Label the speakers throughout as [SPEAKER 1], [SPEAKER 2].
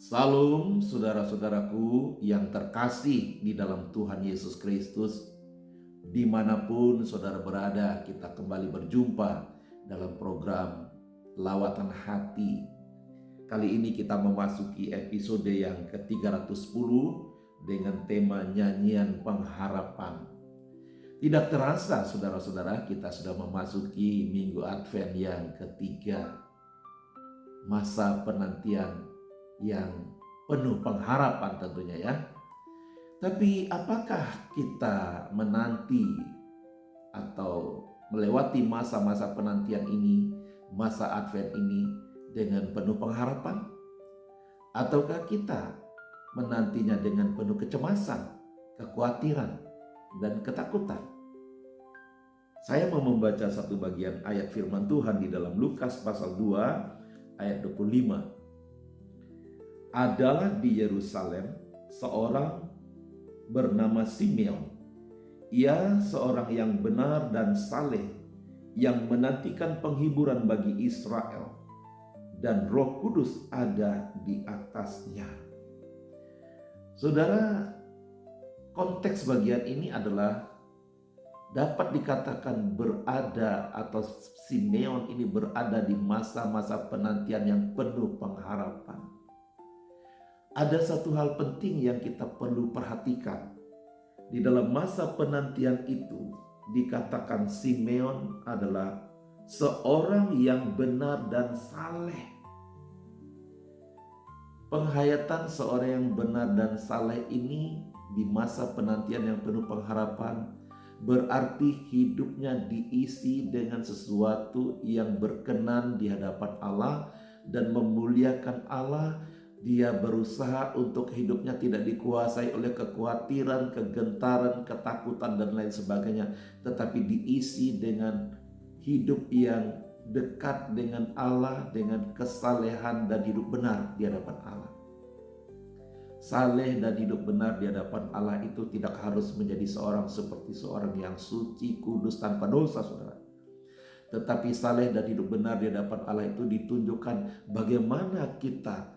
[SPEAKER 1] Salam saudara-saudaraku yang terkasih di dalam Tuhan Yesus Kristus. Dimanapun saudara berada, kita kembali berjumpa dalam program Lawatan Hati. Kali ini kita memasuki episode yang ke-310 dengan tema nyanyian pengharapan. Tidak terasa saudara-saudara, kita sudah memasuki minggu Advent yang ketiga. Masa penantian yang penuh pengharapan tentunya ya. Tapi apakah kita menanti atau melewati masa-masa penantian ini, masa Advent ini dengan penuh pengharapan? Ataukah kita menantinya dengan penuh kecemasan, kekhawatiran, dan ketakutan? Saya mau membaca satu bagian ayat firman Tuhan di dalam Lukas pasal 2 ayat 25. Adalah di Yerusalem seorang bernama Simeon. Ia seorang yang benar dan saleh, yang menantikan penghiburan bagi Israel, dan Roh Kudus ada di atasnya. Saudara, konteks bagian ini adalah dapat dikatakan berada atau Simeon ini berada di masa-masa penantian yang penuh pengharapan. Ada satu hal penting yang kita perlu perhatikan. Di dalam masa penantian itu dikatakan Simeon adalah seorang yang benar dan saleh. Penghayatan seorang yang benar dan saleh ini di masa penantian yang penuh pengharapan berarti hidupnya diisi dengan sesuatu yang berkenan di hadapan Allah dan memuliakan Allah. Dia berusaha untuk hidupnya tidak dikuasai oleh kekhawatiran, kegentaran, ketakutan, dan lain sebagainya, tetapi diisi dengan hidup yang dekat dengan Allah, dengan kesalehan dan hidup benar di hadapan Allah. Saleh dan hidup benar di hadapan Allah itu tidak harus menjadi seorang seperti seorang yang suci, kudus, tanpa dosa, saudara. Tetapi saleh dan hidup benar di hadapan Allah itu ditunjukkan bagaimana kita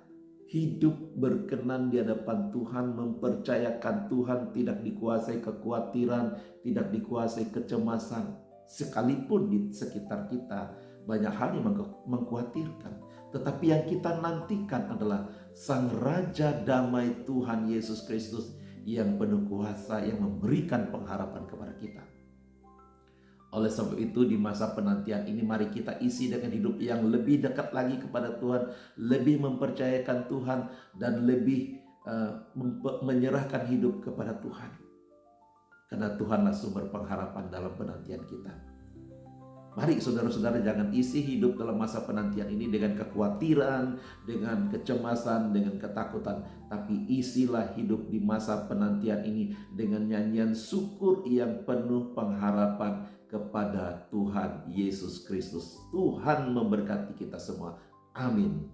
[SPEAKER 1] hidup berkenan di hadapan Tuhan, mempercayakan Tuhan, tidak dikuasai kekhawatiran, tidak dikuasai kecemasan. Sekalipun di sekitar kita banyak hal yang mengkhawatirkan, tetapi yang kita nantikan adalah Sang Raja Damai Tuhan Yesus Kristus yang penuh kuasa, yang memberikan pengharapan kepada kita. Oleh sebab itu di masa penantian ini mari kita isi dengan hidup yang lebih dekat lagi kepada Tuhan, lebih mempercayakan Tuhan, dan lebih menyerahkan hidup kepada Tuhan. Karena Tuhanlah sumber pengharapan dalam penantian kita. Mari saudara-saudara jangan isi hidup dalam masa penantian ini dengan kekhawatiran, dengan kecemasan, dengan ketakutan. Tapi isilah hidup di masa penantian ini dengan nyanyian syukur yang penuh pengharapan kepada Tuhan Yesus Kristus. Tuhan memberkati kita semua. Amin.